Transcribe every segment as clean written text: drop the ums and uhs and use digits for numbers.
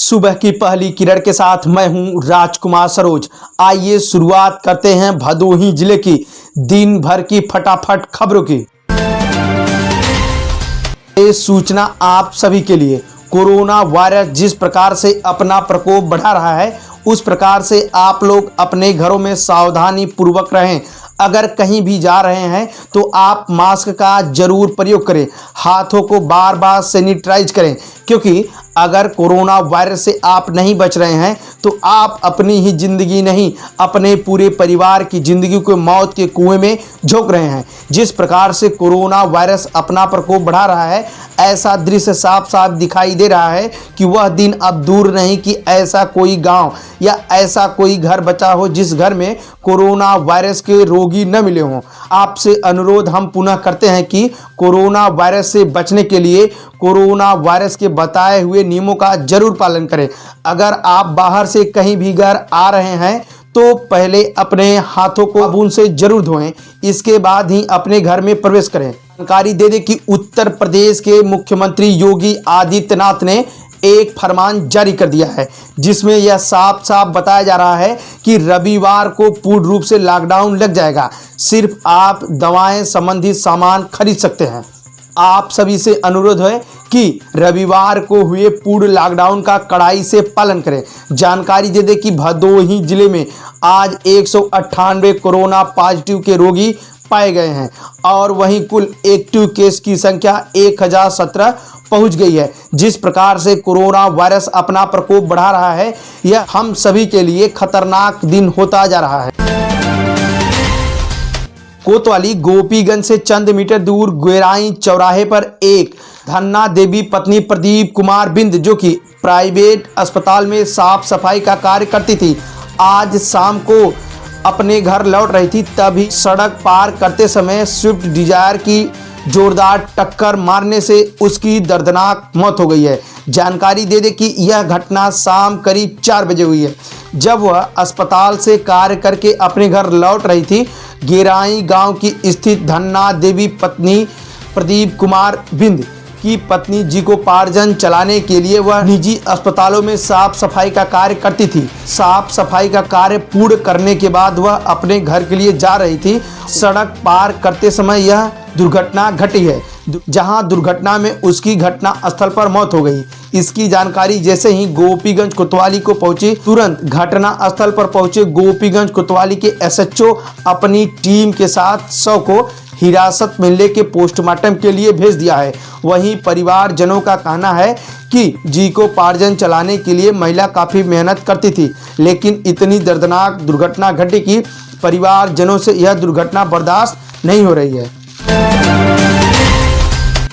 सुबह की पहली किरण के साथ मैं हूं राजकुमार सरोज। आइए शुरुआत करते हैं भदोही जिले की दिन भर की फटाफट खबरों की। ये सूचना आप सभी के लिए। कोरोना वायरस जिस प्रकार से अपना प्रकोप बढ़ा रहा है, उस प्रकार से आप लोग अपने घरों में सावधानी पूर्वक रहें। अगर कहीं भी जा रहे हैं तो आप मास्क का जरूर प्रयोग करें। हाथों को बार बार सैनिटाइज करें, क्योंकि अगर कोरोना वायरस से आप नहीं बच रहे हैं तो आप अपनी ही जिंदगी नहीं, अपने पूरे परिवार की जिंदगी को मौत के कुएं में झोंक रहे हैं। जिस प्रकार से कोरोना वायरस अपना प्रकोप बढ़ा रहा है, ऐसा दृश्य साफ साफ दिखाई दे रहा है कि वह दिन अब दूर नहीं कि ऐसा कोई गांव या ऐसा कोई घर बचा हो जिस घर में कोरोना वायरस के रोगी न मिले हों। आपसे अनुरोध हम पुनः करते हैं कि कोरोना वायरस से बचने के लिए कोरोना वायरस के बताए हुए नियमों का जरूर पालन करें। अगर आप बाहर से कहीं भी घर आ रहे हैं तो पहले अपने हाथों को साबुन से जरूर धोएं, इसके बाद ही अपने घर में प्रवेश करें। जानकारी दे दें कि उत्तर प्रदेश के मुख्यमंत्री योगी आदित्यनाथ ने एक फरमान जारी कर दिया है, जिसमें यह साफ साफ बताया जा रहा है कि रविवार को पूर्ण रूप से लॉकडाउन लग जाएगा। सिर्फ आप दवाएं संबंधी सामान खरीद सकते हैं। आप सभी से अनुरोध है कि रविवार को हुए पूर्ण लॉकडाउन का कड़ाई से पालन करें। जानकारी दे दें कि भदोही जिले में आज 198 कोरोना पॉजिटिव के रोगी पाए गए हैं और वहीं कुल एक्टिव केस की संख्या 1017 पहुंच गई है। जिस प्रकार से कोरोना वायरस अपना प्रकोप बढ़ा रहा है, यह हम सभी के लिए खतरनाक दिन होता जा रहा है। कोतवाली गोपीगंज से चंद मीटर दूर गुराई चौराहे पर एक धन्ना देवी पत्नी प्रदीप कुमार बिंद, जो कि प्राइवेट अस्पताल में साफ सफाई का कार्य करती थी, आज शाम को अपने घर लौट रही थी। तभी सड़क पार करते समय स्विफ्ट डिजायर की जोरदार टक्कर मारने से उसकी दर्दनाक मौत हो गई है। जानकारी दे दे कि यह घटना शाम करीब 4 बजे हुई है, जब वह अस्पताल से कार्य करके अपने घर लौट रही थी। गेराई गांव की स्थित धन्ना देवी पत्नी प्रदीप कुमार बिंद की पत्नी जीविकोपार्जन चलाने के लिए वह निजी अस्पतालों में साफ सफाई का कार्य करती थी। साफ सफाई का कार्य पूर्ण करने के बाद वह अपने घर के लिए जा रही थी। सड़क पार करते समय यह दुर्घटना घटी है, जहां दुर्घटना में उसकी घटना स्थल पर मौत हो गई। इसकी जानकारी जैसे ही गोपीगंज कोतवाली को पहुंची, तुरंत घटना स्थल पर पहुंचे गोपीगंज कोतवाली के एसएचओ अपनी टीम के साथ शव को हिरासत में लेके पोस्टमार्टम के लिए भेज दिया है। वहीं परिवारजनों का कहना है कि जीविकोपार्जन चलाने के लिए महिला काफ़ी मेहनत करती थी, लेकिन इतनी दर्दनाक दुर्घटना घटी कि परिवारजनों से यह दुर्घटना बर्दाश्त नहीं हो रही है।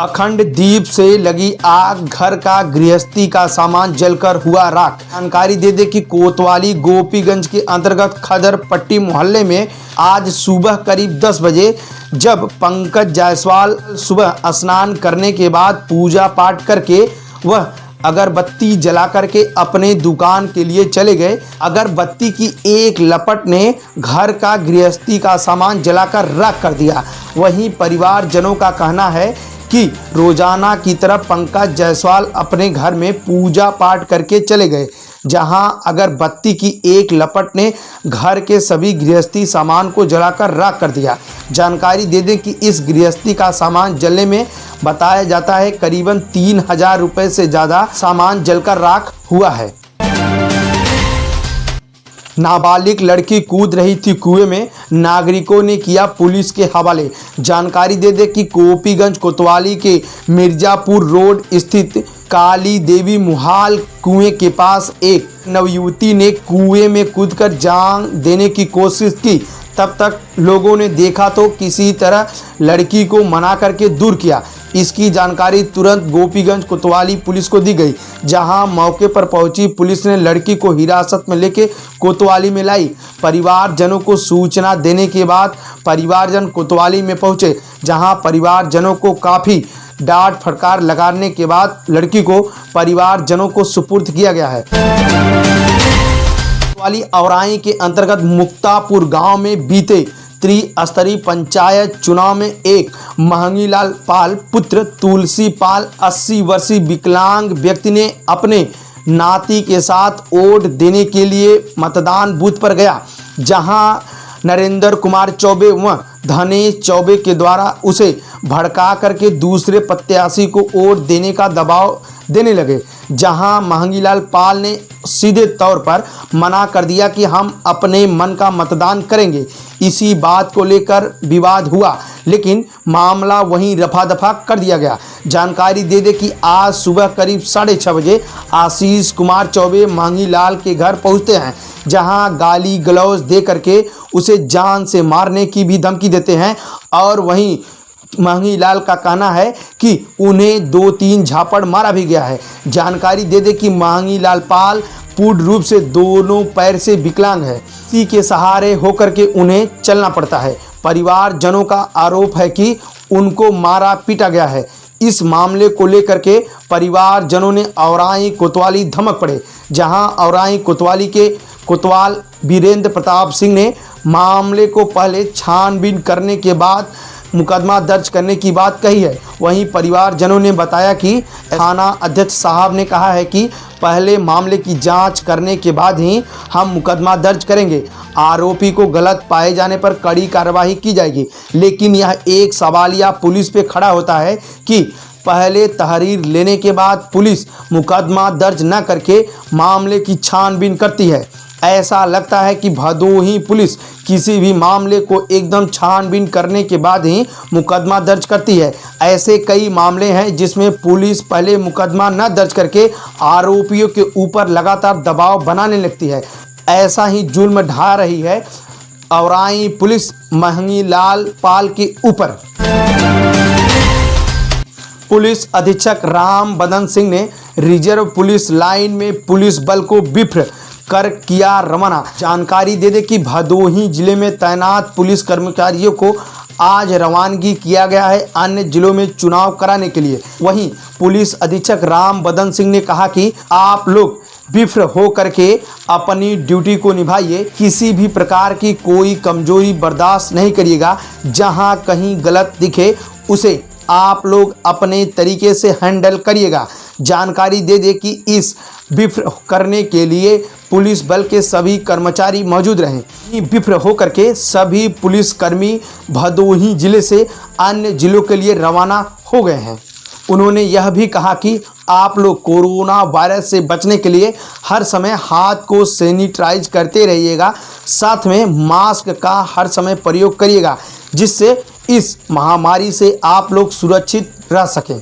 अखंड दीप से लगी आग, घर का गृहस्थी का सामान जलकर हुआ राख। जानकारी दे दे कि कोतवाली गोपीगंज के अंतर्गत खदर पट्टी मोहल्ले में आज सुबह करीब 10 बजे जब पंकज जायसवाल सुबह स्नान करने के बाद पूजा पाठ करके वह अगरबत्ती जला करके अपने दुकान के लिए चले गए। अगरबत्ती की एक लपट ने घर का गृहस्थी का सामान जलाकर राख कर दिया। वहीं परिवारजनों का कहना है कि रोजाना की तरह पंकज जायसवाल अपने घर में पूजा पाठ करके चले गए, जहां अगरबत्ती की एक लपट ने घर के सभी गृहस्थी सामान को जलाकर राख कर दिया। जानकारी दे दें कि इस गृहस्थी का सामान जलने में बताया जाता है करीबन 3000 रुपये से ज़्यादा सामान जलकर राख हुआ है। नाबालिग लड़की कूद रही थी कुएं में, नागरिकों ने किया पुलिस के हवाले। जानकारी दे दे कि गोपीगंज कोतवाली के मिर्जापुर रोड स्थित काली देवी मुहाल कुएं के पास एक नवयुवती ने कुएं में कूदकर जान देने की कोशिश की। तब तक लोगों ने देखा तो किसी तरह लड़की को मना करके दूर किया। इसकी जानकारी तुरंत गोपीगंज कोतवाली पुलिस को दी गई, जहां मौके पर पहुंची पुलिस ने लड़की को हिरासत में लेके कोतवाली में लाई। परिवारजनों को सूचना देने के बाद परिवारजन कोतवाली में पहुंचे, जहां परिवारजनों को काफ़ी डांट फटकार लगाने के बाद लड़की को परिवारजनों को सुपुर्द किया गया है। कोतवाली औराई के अंतर्गत मुक्तापुर गांव में बीते त्रिस्तरीय पंचायत चुनाव में एक महंगीलाल पाल पुत्र तुलसी पाल 80 वर्षीय विकलांग व्यक्ति ने अपने नाती के साथ वोट देने के लिए मतदान बूथ पर गया, जहां नरेंद्र कुमार चौबे व धनेश चौबे के द्वारा उसे भड़का करके दूसरे प्रत्याशी को वोट देने का दबाव देने लगे, जहां महंगीलाल पाल ने सीधे तौर पर मना कर दिया कि हम अपने मन का मतदान करेंगे। इसी बात को लेकर विवाद हुआ, लेकिन मामला वहीं रफा दफा कर दिया गया। जानकारी दे दे कि आज सुबह करीब 6:30 बजे आशीष कुमार चौबे महंगीलाल के घर पहुंचते हैं, जहां गाली गलौज दे करके उसे जान से मारने की भी धमकी देते हैं। और वहीं महंगीलाल का कहना है कि उन्हें 2-3 झापड़ मारा भी गया है। जानकारी दे दे कि महंगीलाल पाल पूर्ण रूप से दोनों पैर से विकलांग है, इसी के सहारे होकर के उन्हें चलना पड़ता है। परिवारजनों का आरोप है कि उनको मारा पीटा गया है। इस मामले को लेकर के परिवारजनों ने औराई कोतवाली धमक पड़े, जहां औराई कोतवाली के कोतवाल वीरेंद्र प्रताप सिंह ने मामले को पहले छानबीन करने के बाद मुकदमा दर्ज करने की बात कही है। वहीं परिवारजनों ने बताया कि थाना अध्यक्ष साहब ने कहा है कि पहले मामले की जांच करने के बाद ही हम मुकदमा दर्ज करेंगे। आरोपी को गलत पाए जाने पर कड़ी कार्रवाई की जाएगी। लेकिन यह एक सवालिया पुलिस पे खड़ा होता है कि पहले तहरीर लेने के बाद पुलिस मुकदमा दर्ज न करके मामले की छानबीन करती है। ऐसा लगता है कि भदोही पुलिस किसी भी मामले को एकदम छानबीन करने के बाद ही मुकदमा दर्ज करती है। ऐसे कई मामले हैं जिसमें पुलिस पहले मुकदमा न दर्ज करके आरोपियों के ऊपर लगातार दबाव बनाने लगती है। ऐसा ही जुल्म ढा रही है औराई पुलिस महंगीलाल पाल के ऊपर। पुलिस अधीक्षक राम बदन सिंह ने रिजर्व पुलिस लाइन में पुलिस बल को विफ्र कर किया रवाना। जानकारी दे दे कि भदोही जिले में तैनात पुलिस कर्मचारियों को आज रवानगी किया गया है अन्य जिलों में चुनाव कराने के लिए। वहीं पुलिस अधीक्षक राम बदन सिंह ने कहा कि आप लोग विफ्र हो करके अपनी ड्यूटी को निभाइए, किसी भी प्रकार की कोई कमजोरी बर्दाश्त नहीं करिएगा। जहां कहीं गलत दिखे उसे आप लोग अपने तरीके से हैंडल करिएगा। जानकारी दे दे कि इस विफ्र करने के लिए पुलिस बल के सभी कर्मचारी मौजूद रहें। विफ्र होकर के सभी पुलिसकर्मी भदोही जिले से अन्य जिलों के लिए रवाना हो गए हैं। उन्होंने यह भी कहा कि आप लोग कोरोना वायरस से बचने के लिए हर समय हाथ को सैनिटाइज करते रहिएगा, साथ में मास्क का हर समय प्रयोग करिएगा, जिससे इस महामारी से आप लोग सुरक्षित रह सकें।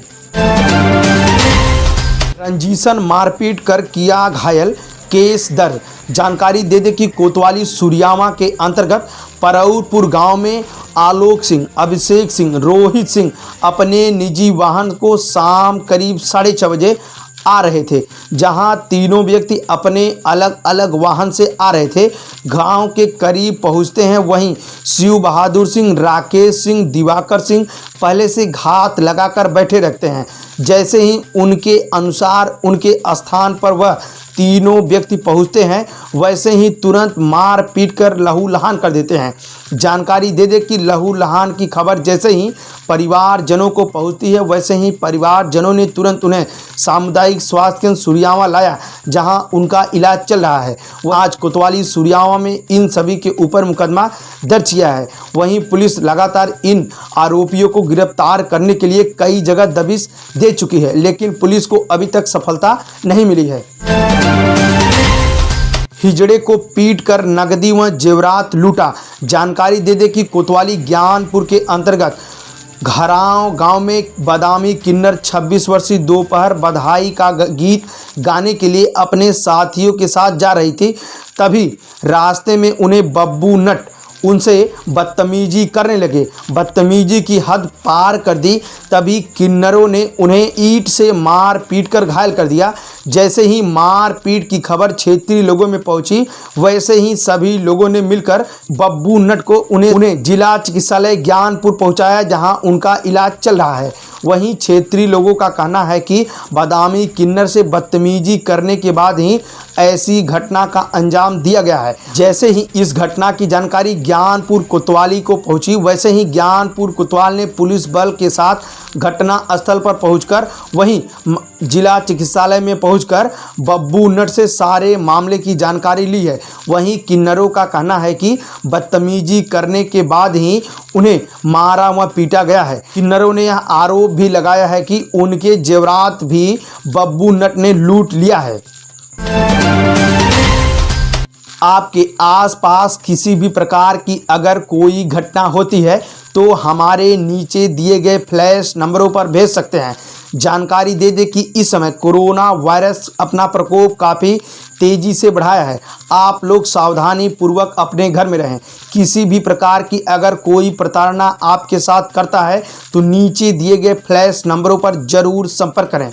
रंजीशन मारपीट कर किया घायल, केस दर्ज। जानकारी दे दे कि कोतवाली सुरियामा के अंतर्गत परौरपुर गांव में आलोक सिंह, अभिषेक सिंह, रोहित सिंह अपने निजी वाहन को शाम करीब 6:30 बजे आ रहे थे, जहां तीनों व्यक्ति अपने अलग अलग वाहन से आ रहे थे। गांव के करीब पहुंचते हैं, वहीं शिव बहादुर सिंह, राकेश सिंह, दिवाकर सिंह पहले से घात लगाकर बैठे रखते हैं। जैसे ही उनके अनुसार उनके स्थान पर वह तीनों व्यक्ति पहुंचते हैं, वैसे ही तुरंत मार पीट कर लहूलुहान कर देते हैं। जानकारी दे दे कि लहूलुहान की खबर जैसे ही परिवारजनों को पहुंचती है, वैसे ही परिवारजनों ने तुरंत उन्हें सामुदायिक स्वास्थ्य केंद्र सुरियामा लाया, जहां उनका इलाज चल रहा है। वह आज कोतवाली सुरियामा में इन सभी के ऊपर मुकदमा दर्ज किया है। वहीं पुलिस लगातार इन आरोपियों को गिरफ्तार करने के लिए कई जगह दबिश दे चुकी है, लेकिन पुलिस को अभी तक सफलता नहीं मिली है। हिजड़े को पीट कर नगदी व जेवरात लूटा। जानकारी दे दे कि कोतवाली ज्ञानपुर के अंतर्गत घराव गांव में बादामी किन्नर 26 वर्षीय दोपहर बधाई का गीत गाने के लिए अपने साथियों के साथ जा रही थी। तभी रास्ते में उन्हें बब्बू नट उनसे बदतमीजी करने लगे। बदतमीजी की हद पार कर दी। तभी किन्नरों ने उन्हें ईंट से मार पीट कर घायल कर दिया। जैसे ही मार पीट की खबर क्षेत्रीय लोगों में पहुंची, वैसे ही सभी लोगों ने मिलकर बब्बू नट को उन्हें जिला चिकित्सालय ज्ञानपुर पहुंचाया, जहां उनका इलाज चल रहा है। वहीं क्षेत्रीय लोगों का कहना है कि बादामी किन्नर से बदतमीजी करने के बाद ही ऐसी घटना का अंजाम दिया गया है। जैसे ही इस घटना की जानकारी ज्ञानपुर कोतवाली को पहुंची, वैसे ही ज्ञानपुर कोतवाल ने पुलिस बल के साथ घटना स्थल पर पहुंचकर वहीं जिला चिकित्सालय में पहुंचकर बब्बू नट से सारे मामले की जानकारी ली है। वहीं किन्नरों का कहना है कि बदतमीजी करने के बाद ही उन्हें मारा व पीटा गया है। किन्नरों ने यह आरोप भी लगाया है कि उनके जेवरात भी बब्बू नट ने लूट लिया है। आपके आसपास किसी भी प्रकार की अगर कोई घटना होती है तो हमारे नीचे दिए गए फ्लैश नंबरों पर भेज सकते हैं। जानकारी दे दे कि इस समय कोरोना वायरस अपना प्रकोप काफ़ी तेज़ी से बढ़ाया है। आप लोग सावधानी पूर्वक अपने घर में रहें। किसी भी प्रकार की अगर कोई प्रताड़ना आपके साथ करता है तो नीचे दिए गए फ्लैश नंबरों पर ज़रूर संपर्क करें।